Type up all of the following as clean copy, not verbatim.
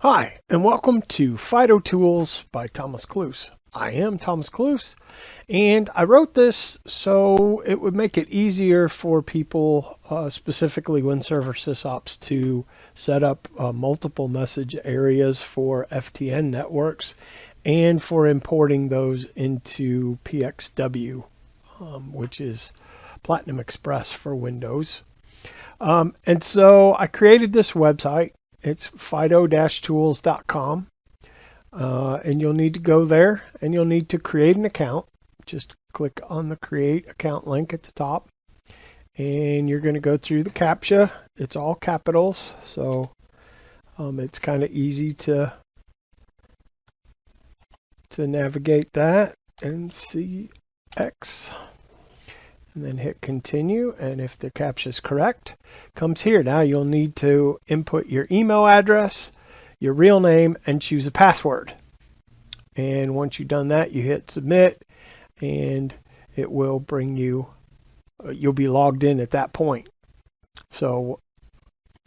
Hi, and welcome to Fido-Tools by Thomas Cluse. I am Thomas Cluse, and I wrote this so it would make it easier for people, specifically WinServer sysops, to set up multiple message areas for FTN networks and for importing those into PXW, which is Platinum Express for Windows. And so I created this website. It's fido-tools.com, and you'll need to go there and you'll need to create an account. Just click on the create account link at the top, and you're going to go through the CAPTCHA. It's all capitals, so it's kind of easy to navigate that. And CX, and then hit continue, and if the CAPTCHA is correct, comes here. Now you'll need to input your email address, your real name, and choose a password. And once you've done that, you hit submit, and it will bring you, you'll be logged in at that point. So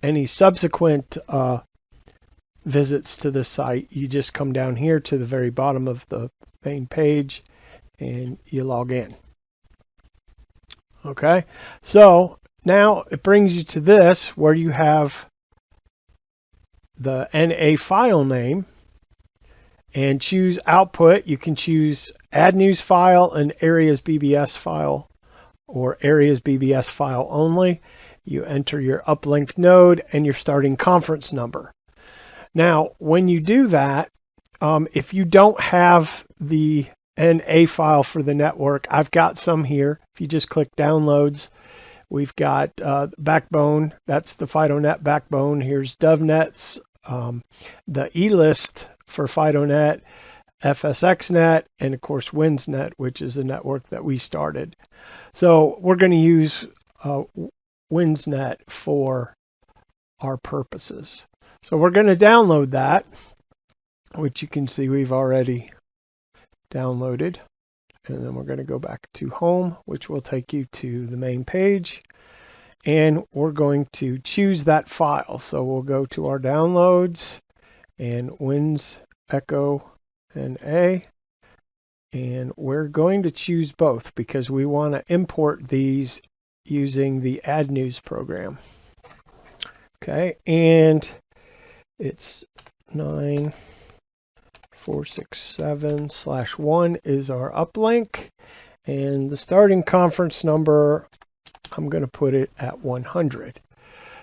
any subsequent visits to this site, you just come down here to the very bottom of the main page and you log in. Okay, so now it brings you to this where you have the NA file name, and choose output. You can choose add news file and areas BBS file, or areas BBS file only. You enter your uplink node and your starting conference number. Now, when you do that, if you don't have the NA file for the network, I've got some here. If you just click downloads, we've got backbone. That's the FidoNet backbone. Here's DovNets, the eList for FidoNet, FSXNet, and of course WinSnet, which is the network that we started. So we're going to use WinSnet for our purposes. So we're going to download that, which you can see we've already downloaded. And then we're going to go back to home, which will take you to the main page. And we're going to choose that file. So we'll go to our downloads and Wins Echo NA. And we're going to choose both because we want to import these using the Add News program. Okay, and it's 9467/1 is our uplink, and the starting conference number, I'm going to put it at 100.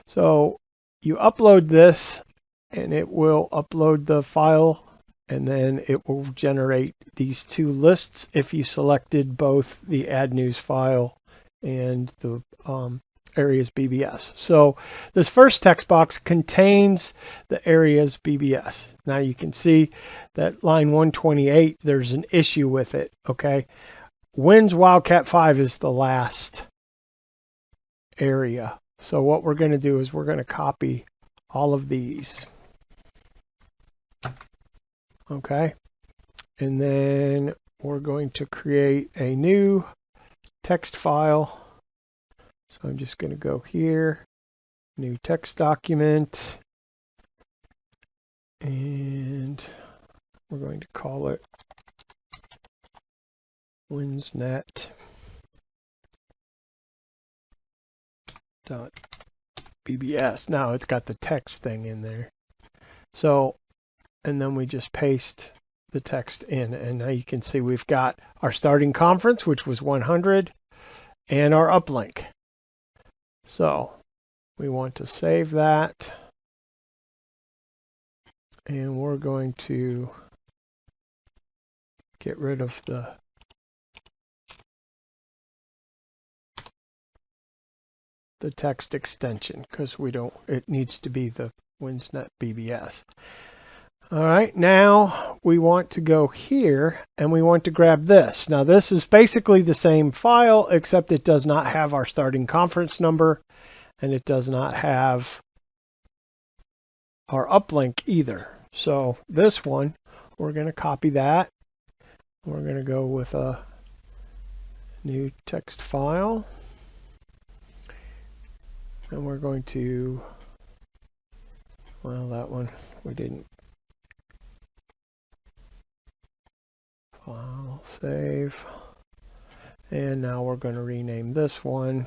So you upload this and it will upload the file, and then it will generate these two lists if you selected both the Add News file and the areas BBS. So this first text box contains the areas BBS. Now you can see that line 128, there's an issue with it. Okay, Wins Wildcat 5 is the last area. So what we're going to do is we're going to copy all of these. Okay, and then we're going to create a new text file. So I'm just going to go here, new text document, and we're going to call it winsnet.bbs. Now it's got the text thing in there. So, and then we just paste the text in, and now you can see we've got our starting conference, which was 100, and our uplink. So we want to save that, and we're going to get rid of the text extension because we don't, it needs to be the WinSnet BBS. All right, now we want to go here and we want to grab this. Now this is basically the same file, except it does not have our starting conference number, and it does not have our uplink either. So this one, we're going to copy that. We're going to go with a new text file, and we're going to, well, that one we didn't File, save. And now we're going to rename this one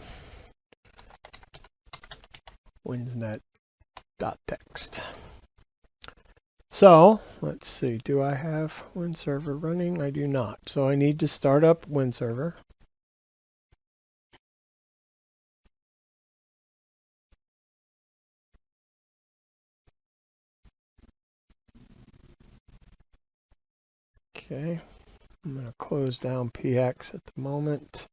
winsnet.txt. So let's see, do I have WinServer running? I do not. So I need to start up WinServer. Okay, I'm going to close down PX at the moment.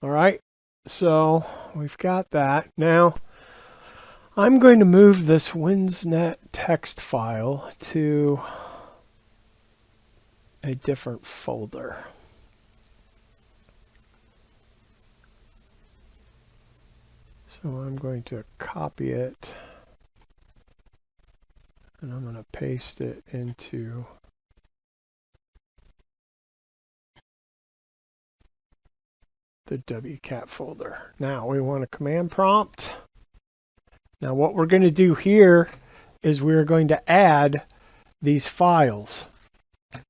All right, so we've got that. Now I'm going to move this Winsnet text file to a different folder. So I'm going to copy it and I'm going to paste it into the wcat folder. Now we want a command prompt. Now what we're going to do here is we're going to add these files.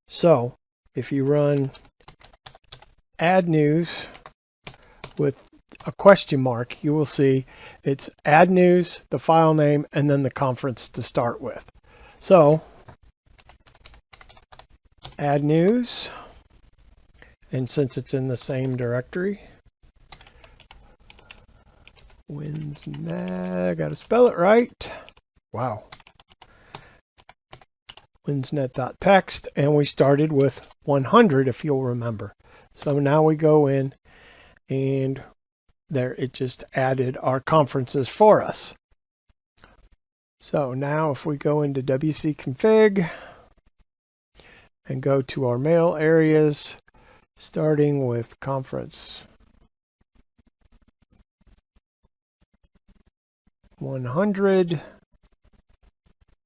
So if you run add news with a question mark, you will see it's add news, the file name, and then the conference to start with. So add news, and since it's in the same directory, Winsnet, got to spell it right. Wow. Winsnet.txt, and we started with 100 if you'll remember. So now we go in and there it just added our conferences for us. So now if we go into WC config and go to our mail areas, starting with conference 100,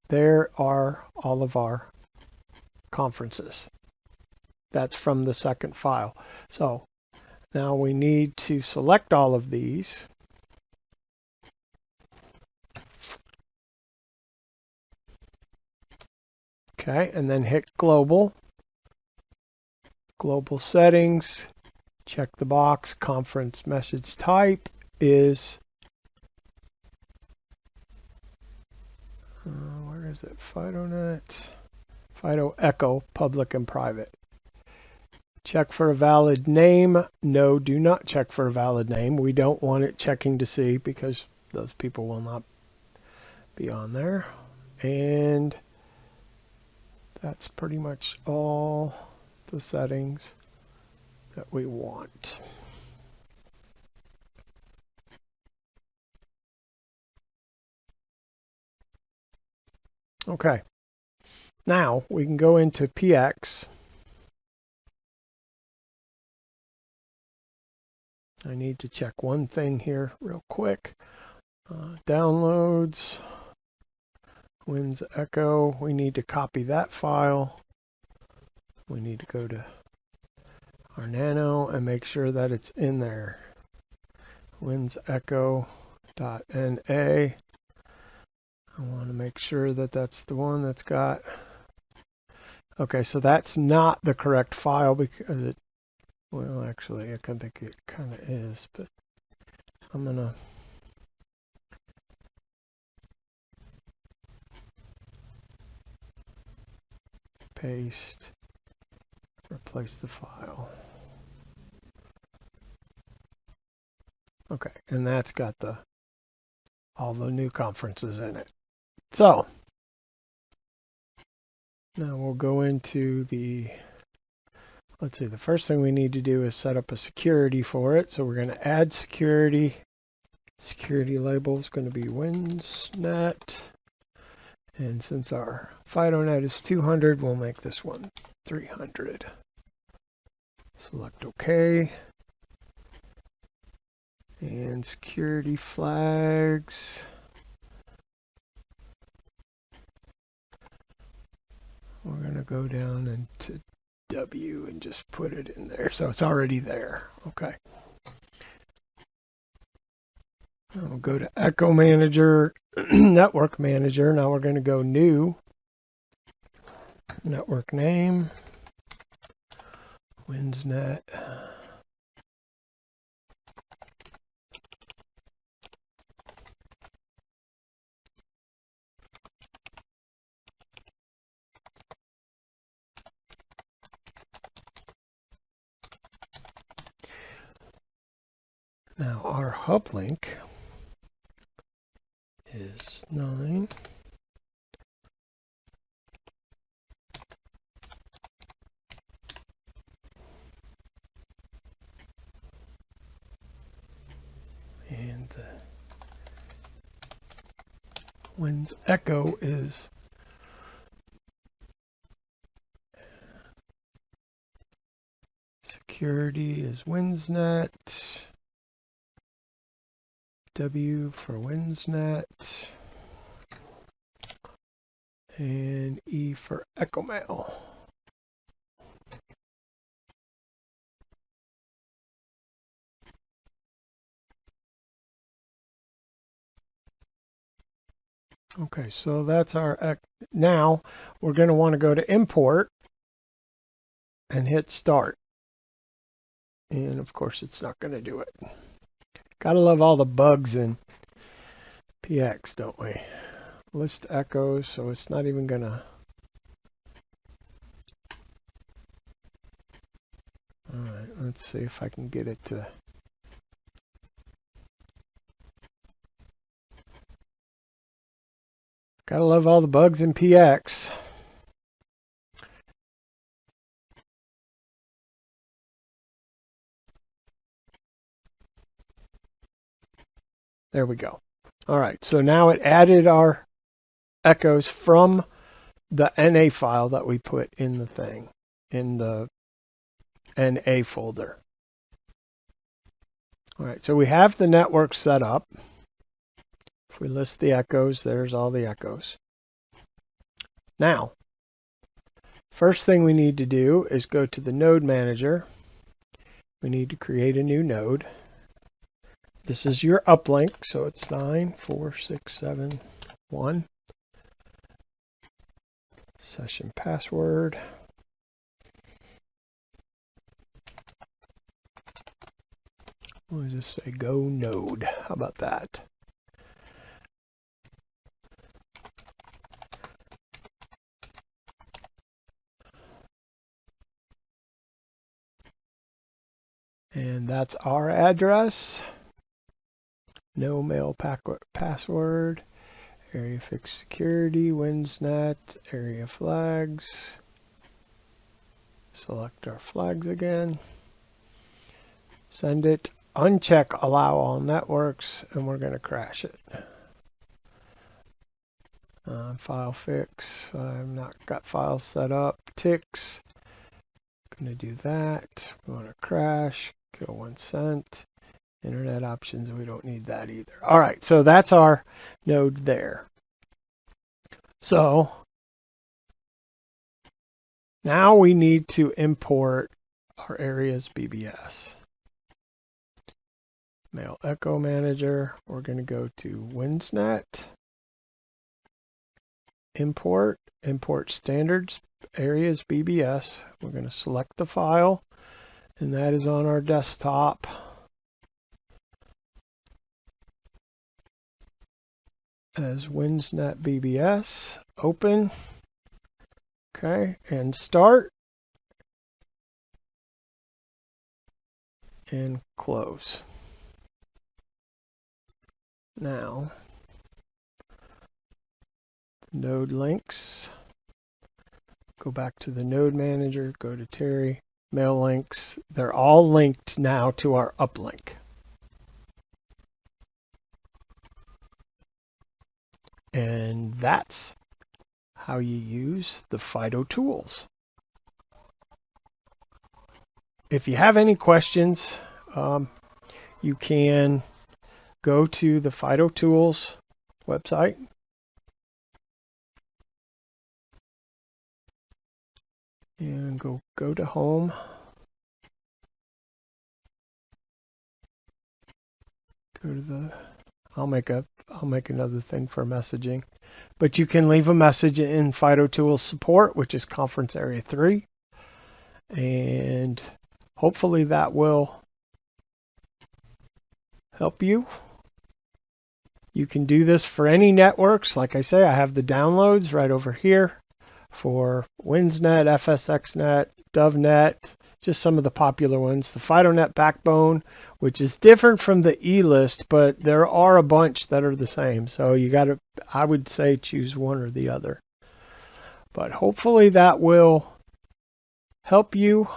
there are all of our conferences. That's from the second file. So now we need to select all of these. Okay, and then hit global. Global settings, check the box, conference message type is, where is it? FidoNet, Fido Echo, public and private. Check for a valid name. No, do not check for a valid name. We don't want it checking to see because those people will not be on there. And that's pretty much all the settings that we want. Okay, now we can go into PX. I need to check one thing here real quick. Downloads, Wins Echo. We need to copy that file. We need to go to our nano and make sure that it's in there. winsecho.na. I want to make sure that that's the one that's got. Okay, so that's not the correct file because it, well, actually, I can think it kind of is, but I'm going to paste, replace the file. Okay, and that's got all the new conferences in it. So now we'll go into the, let's see, the first thing we need to do is set up a security for it. So we're going to add security. Security label is going to be Winsnet. And since our FidoNet is 200, we'll make this one 300. Select OK. And security flags. We're going to go down into W and just put it in there. So it's already there. Okay. We'll go to Echo Manager, Network Manager. Now we're going to go New. network name, WinSnet. Now our hub link is 9. And the Wins echo is security is WinSnet. W for WinSnet. And E for Echo Mail. Okay, so that's our, now we're going to want to go to import and hit start. And of course it's not going to do it. Gotta love all the bugs in PX, don't we? List echoes, so it's not even going to. All right, let's see if I can get it to. Gotta love all the bugs in PX. There we go. All right, so now it added our echoes from the NA file that we put in the thing, in the NA folder. All right, so we have the network set up. If we list the echoes, there's all the echoes. Now, first thing we need to do is go to the node manager. We need to create a new node. This is your uplink, so it's 9, 4, 6, 7, 1. Session password. We'll just say go node. How about that? And that's our address. No mail password. Area fixed security, WinSnet, area flags. Select our flags again. Send it. Uncheck allow all networks, and we're going to crash it. File fix. I've not got files set up. Ticks. Going to do that. We want to crash. Kill 1 cent. Internet options, we don't need that either. All right, so that's our node there. So now we need to import our areas BBS. Mail Echo Manager, we're going to go to WinSnet, import standards areas BBS. We're going to select the file, and that is on our desktop. As WinSnet BBS, open, okay, and start, and close. Now, node links, go back to the node manager, go to Terry, mail links, they're all linked now to our uplink. And that's how you use the Fido-Tools. If you have any questions, you can go to the Fido-Tools website. And go to home. Go to the I'll make another thing for messaging. But you can leave a message in Fido-Tools support, which is conference area 3. And hopefully that will help you. You can do this for any networks. Like I say, I have the downloads right over here for WINSnet, FSXnet, DoveNet, just some of the popular ones. The FidoNet backbone, which is different from the E-list, but there are a bunch that are the same. So you got to, I would say, choose one or the other. But hopefully that will help you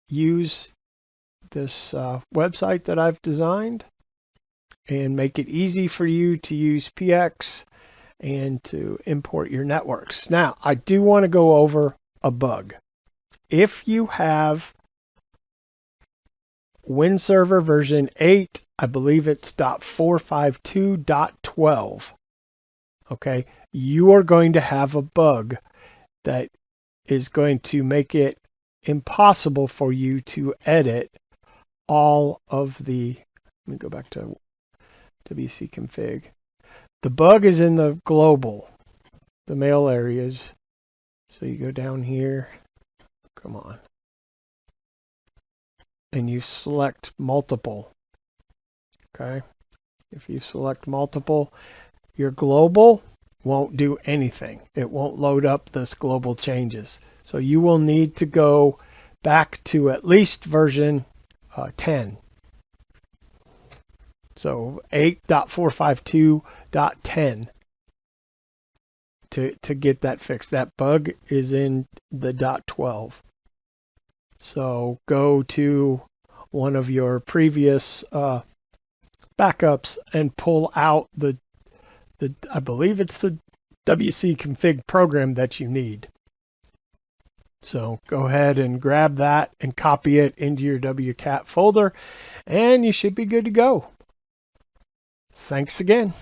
use this website that I've designed and make it easy for you to use PX and to import your networks. Now, I do want to go over a bug. If you have WinServer version 8, I believe it's .452.12, okay, you are going to have a bug that is going to make it impossible for you to edit all of the, let me go back to WC config. The bug is in the global, the mail areas. So you go down here, come on, and you select multiple, okay? If you select multiple, your global won't do anything. It won't load up this global changes. So you will need to go back to at least version 10. So 8.452.10 to get that fixed. That bug is in the .12. So go to one of your previous backups and pull out the I believe it's the WC config program that you need. So go ahead and grab that and copy it into your WCAT folder, and you should be good to go. Thanks again.